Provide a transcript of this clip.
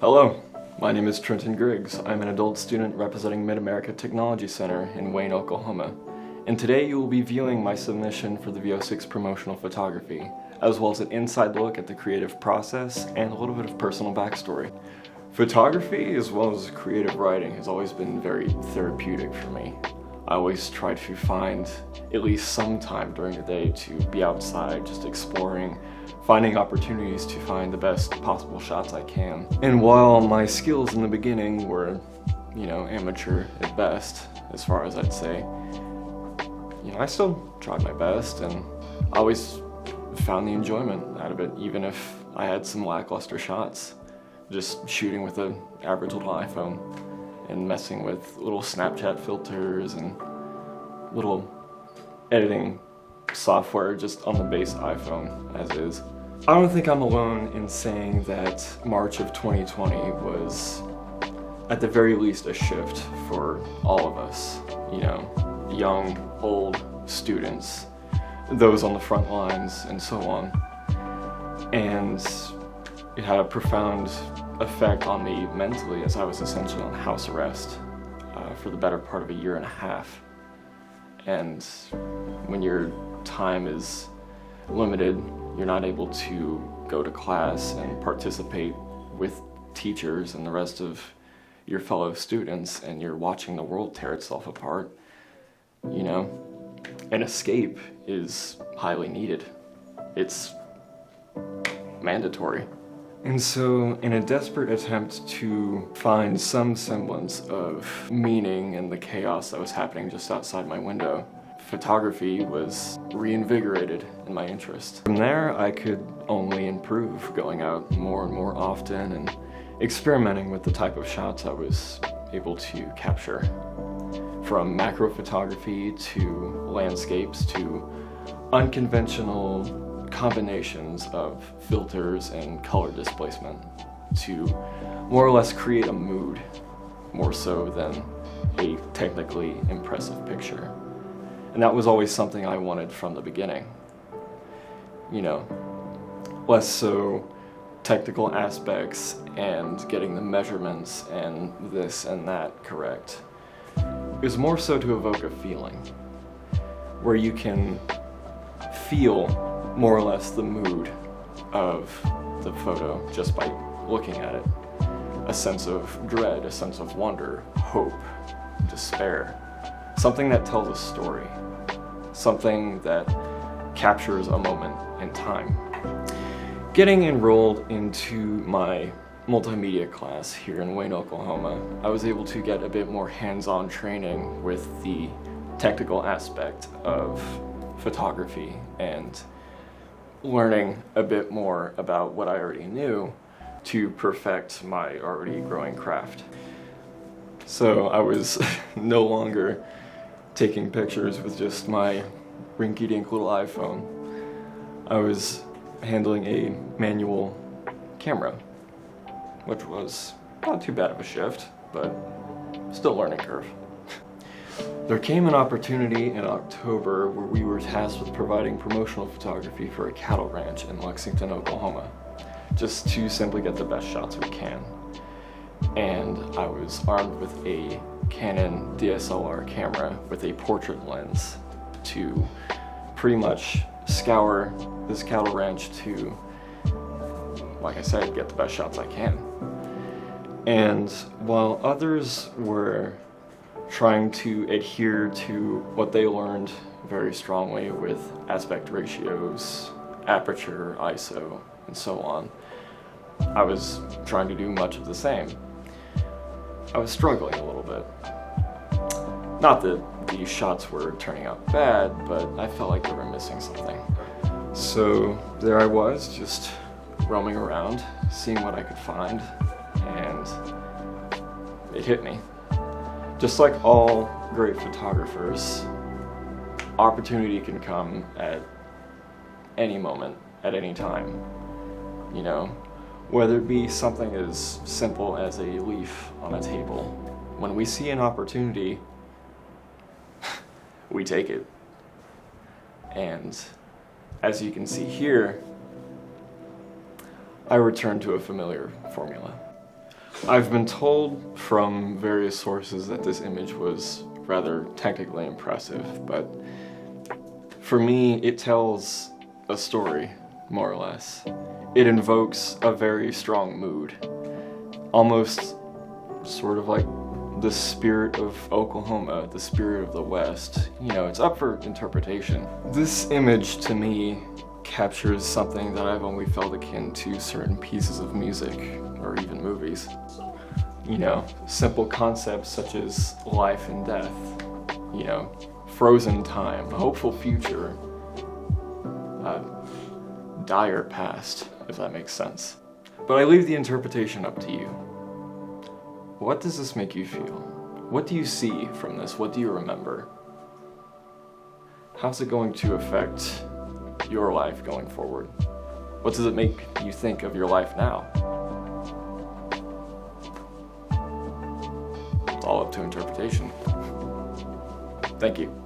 Hello, my name is Trenton Griggs. I'm an adult student representing Mid-America Technology Center in Wayne, Oklahoma. And today you will be viewing my submission for the V06 promotional photography, as well as an inside look at the creative process and a little bit of personal backstory. Photography, as well as creative writing, has always been very therapeutic for me. I always try to find at least some time during the day to be outside, just exploring, finding opportunities to find the best possible shots I can. And while my skills in the beginning were, amateur at best, as far as I'd say, I still tried my best, and I always found the enjoyment out of it, even if I had some lackluster shots. Just shooting with an average little iPhone and messing with little Snapchat filters and little editing software just on the base iPhone as is. I don't think I'm alone in saying that March of 2020 was at the very least a shift for all of us, young, old students, those on the front lines and so on. And it had a profound effect on me mentally, as I was essentially on house arrest for the better part of a year and a half. And when your time is limited, you're not able to go to class and participate with teachers and the rest of your fellow students, and you're watching the world tear itself apart, an escape is highly needed. It's mandatory. And so, in a desperate attempt to find some semblance of meaning in the chaos that was happening just outside my window, photography was reinvigorated in my interest. From there, I could only improve, going out more and more often and experimenting with the type of shots I was able to capture. From macro photography to landscapes to unconventional combinations of filters and color displacement to more or less create a mood, more so than a technically impressive picture. And that was always something I wanted from the beginning. Less so technical aspects and getting the measurements and this and that correct. It was more so to evoke a feeling where you can feel more or less the mood of the photo just by looking at it. A sense of dread, a sense of wonder, hope, despair. Something that tells a story. Something that captures a moment in time. Getting enrolled into my multimedia class here in Wayne, Oklahoma, I was able to get a bit more hands-on training with the technical aspect of photography and learning a bit more about what I already knew to perfect my already growing craft. So I was no longer taking pictures with just my rinky-dink little iPhone. I was handling a manual camera, which was not too bad of a shift, but still learning curve. There came an opportunity in October where we were tasked with providing promotional photography for a cattle ranch in Lexington, Oklahoma, just to simply get the best shots we can. And I was armed with a Canon DSLR camera with a portrait lens to pretty much scour this cattle ranch to, like I said, get the best shots I can. And while others were trying to adhere to what they learned very strongly with aspect ratios, aperture, ISO, and so on, I was trying to do much of the same. I was struggling a little bit. Not that these shots were turning out bad, but I felt like they were missing something. So there I was, just roaming around, seeing what I could find, and it hit me. Just like all great photographers, opportunity can come at any moment, at any time. Whether it be something as simple as a leaf on a table. When we see an opportunity, we take it. And as you can see here, I returned to a familiar formula. I've been told from various sources that this image was rather technically impressive, but for me, it tells a story, more or less. It invokes a very strong mood, almost sort of like the spirit of Oklahoma, the spirit of the West. You know, it's up for interpretation. This image, to me, captures something that I've only felt akin to certain pieces of music, or even movies. You know, simple concepts such as life and death, you know, frozen time, a hopeful future, a dire past, if that makes sense. But I leave the interpretation up to you. What does this make you feel? What do you see from this? What do you remember? How's it going to affect your life going forward? What does it make you think of your life now? It's all up to interpretation. Thank you.